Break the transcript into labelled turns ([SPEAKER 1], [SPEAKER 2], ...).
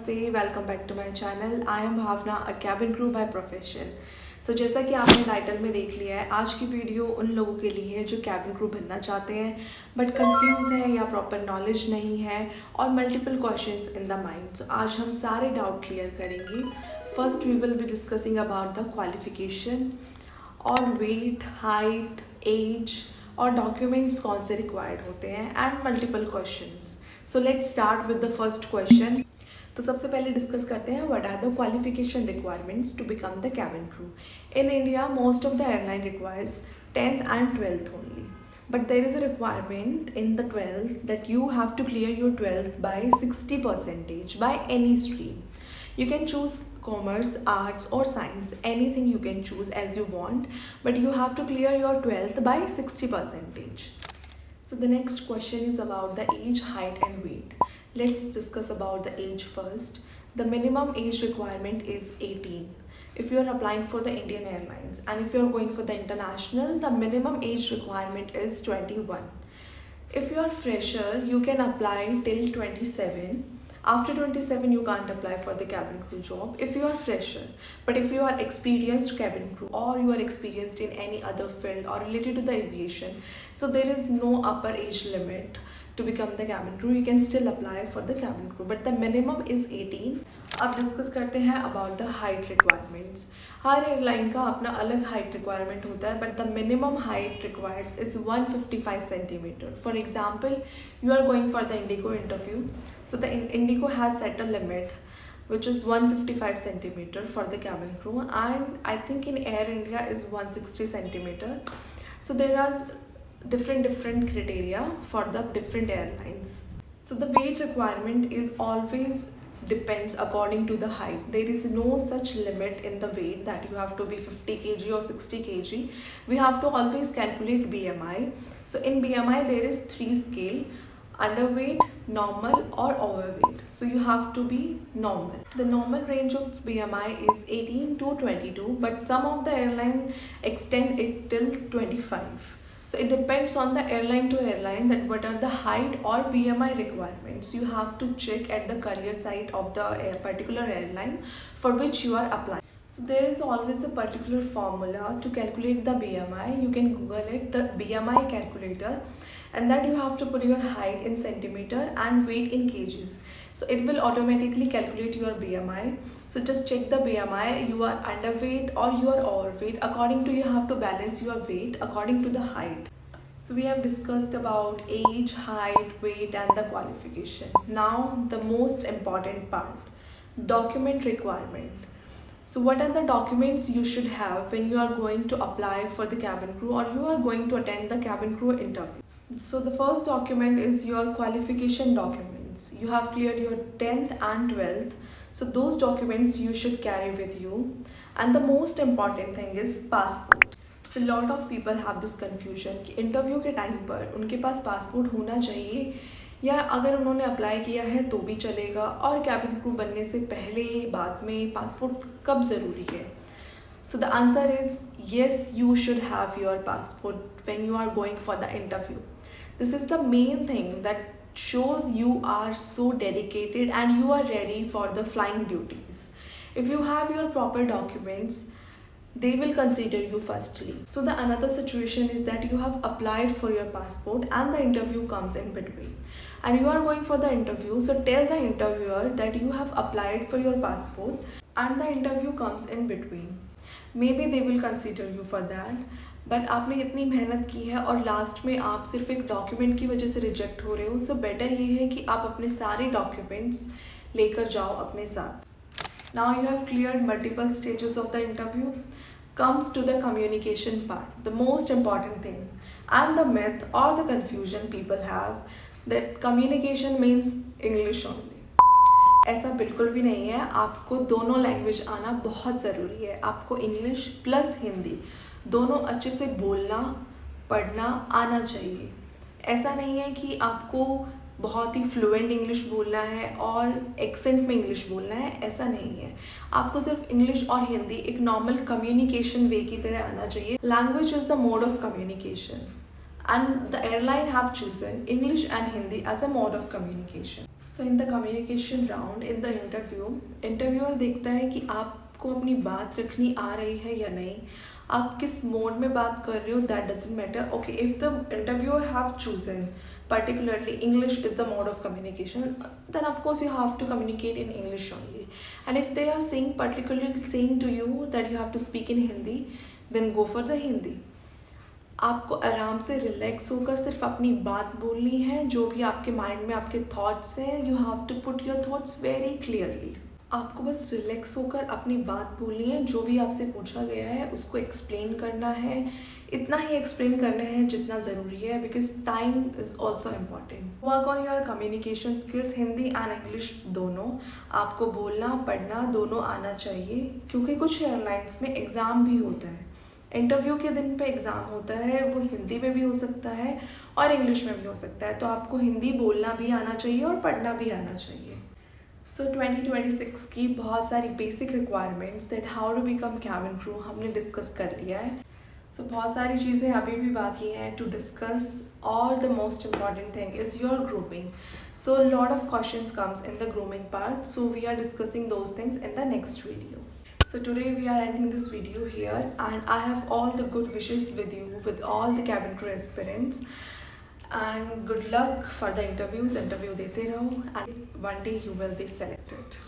[SPEAKER 1] नमस्ते, welcome back to my channel. I am Bhavna, a cabin crew by profession. So जैसा कि आपने title में देख लिया है, आज की वीडियो उन लोगों के लिए है जो कैबिन क्रू बनना चाहते हैं बट कंफ्यूज है या प्रॉपर नॉलेज नहीं है और multiple questions in the mind. So आज हम सारे डाउट क्लियर करेंगे। First we will be discussing about the qualification और वेट, हाइट, एज और डॉक्यूमेंट्स कौन से रिक्वायर्ड होते हैं and multiple questions. So let's start with the first question. तो सबसे पहले डिस्कस करते हैं what are the qualification requirements to become the cabin crew. In India most of the airline requires 10th and 12th only, but there is a requirement in the 12th that you have to clear your 12th by 60% by any stream. You can choose commerce, arts or science, anything you can choose as you want, but you have to clear your 12th by 60%. So the next question is about the age, height and weight. Let's discuss about the age first. The minimum age requirement is 18 if you are applying for the Indian Airlines, and if you are going for the international, the minimum age requirement is 21. If you are fresher, you can apply till 27. After 27 you can't apply for the cabin crew job if you are fresher, but if you are experienced cabin crew or you are experienced in any other field or related to the aviation, so there is no upper age limit to become the cabin crew. You can still apply for the cabin crew, but the minimum is 18. अब discuss करते हैं about the height requirements. हर airline का अपना अलग height requirement होता है, but the minimum height requires is 155 centimetre. For example, you are going for the IndiGo interview, so the Indigo has set a limit which is 155 centimeter for the cabin crew, and I think in Air India is 160 centimeter. So there are different criteria for the different airlines. So the weight requirement is always depends according to the height. There is no such limit in the weight that you have to be 50 kg or 60 kg. We have to always calculate BMI. So in BMI there is 3 scale: underweight, normal or overweight. So you have to be normal. The normal range of BMI is 18 to 22, but some of the airline extend it till 25. So it depends on the airline to airline that what are the height or BMI requirements. You have to check at the career site of the particular airline for which you are applying. So there is always a particular formula to calculate the BMI. You can Google it, the BMI calculator, and that you have to put your height in centimeter and weight in kgs. So it will automatically calculate your BMI. So just check the BMI, you are underweight or you are overweight. According to, you have to balance your weight according to the height. So we have discussed about age, height, weight and the qualification. Now the most important part, document requirement. So what are the documents you should have when you are going to apply for the cabin crew or you are going to attend the cabin crew interview? So the first document is your qualification documents. You have cleared your 10th and 12th. So those documents you should carry with you. And the most important thing is passport. So lot of people have this confusion कि interview के time पर उनके पास passport होना चाहिए या अगर उन्होंने apply किया है तो भी चलेगा, और कैबिन क्रू बनने से पहले बाद में पासपोर्ट कब ज़रूरी है? So the answer is yes, you should have your passport when you are going for the interview. This is the main thing that shows you are so dedicated and you are ready for the flying duties. If you have your proper documents, they will consider you firstly. So the another situation is that you have applied for your passport and the interview comes in between and you are going for the interview. So tell the interviewer that you have applied for your passport and the interview comes in between. Maybe they will consider you for that, but आपने इतनी मेहनत की है और last में आप सिर्फ एक डॉक्यूमेंट की वजह से रिजेक्ट हो रहे हो। सो बेटर ये है कि आप अपने सारे डॉक्यूमेंट्स लेकर जाओ अपने साथ। Now you have cleared multiple stages of the interview, comes to the communication part, the most important thing and the myth or the confusion people have that communication means English only. ऐसा बिल्कुल भी नहीं है। आपको दोनों language आना बहुत ज़रूरी है। आपको इंग्लिश प्लस हिंदी दोनों अच्छे से बोलना पढ़ना आना चाहिए। ऐसा नहीं है कि आपको बहुत ही फ्लुएंट इंग्लिश बोलना है और एक्सेंट में इंग्लिश बोलना है, ऐसा नहीं है। आपको सिर्फ इंग्लिश और हिंदी एक नॉर्मल कम्युनिकेशन वे की तरह आना चाहिए। Language is the mode of communication and the airline have chosen English and Hindi as a mode of communication. So in the communication round in the interviewer देखता है कि आपको अपनी बात रखनी आ रही है या नहीं, आप किस मोड में बात कर रहे हो, that doesn't matter. Okay, if the interviewer have chosen particularly English is the mode of communication, then of course you have to communicate in English only. And if they are saying particularly saying to you that you have to speak in Hindi, then go for the Hindi. आपको आराम से relax होकर सिर्फ अपनी बात बोलनी है. जो भी आपके माइंड में आपके थॉट्स हैं, you have to put your thoughts very clearly. आपको बस रिलैक्स होकर अपनी बात बोलनी है. जो भी आपसे पूछा गया है उसको एक्सप्लेन करना है. इतना ही एक्सप्लेन करना है जितना ज़रूरी है, because time is also important. Work on your communication skills, Hindi and English दोनों. आपको बोलना पढ़ना दोनों आना चाहिए, क्योंकि कुछ एयरलाइंस में एग्ज़ाम भी होता है. इंटरव्यू के दिन पे एग्ज़ाम होता है, वो हिंदी में भी हो सकता है और इंग्लिश में भी हो सकता है. तो आपको हिंदी बोलना भी आना चाहिए और पढ़ना भी आना चाहिए. सो 2026 की बहुत सारी basic requirements that how to become cabin crew हमने डिस्कस कर लिया है. सो बहुत सारी चीज़ें अभी भी बाकी हैं टू डिस्कस, और the most important thing is your grooming. So lot of questions comes in the grooming part, so we are discussing those things in the next video. So today we are ending this video here, and I have all the good wishes with you, with all the cabin crew aspirants, and good luck for the interviews. Interview dete raho, and one day you will be selected.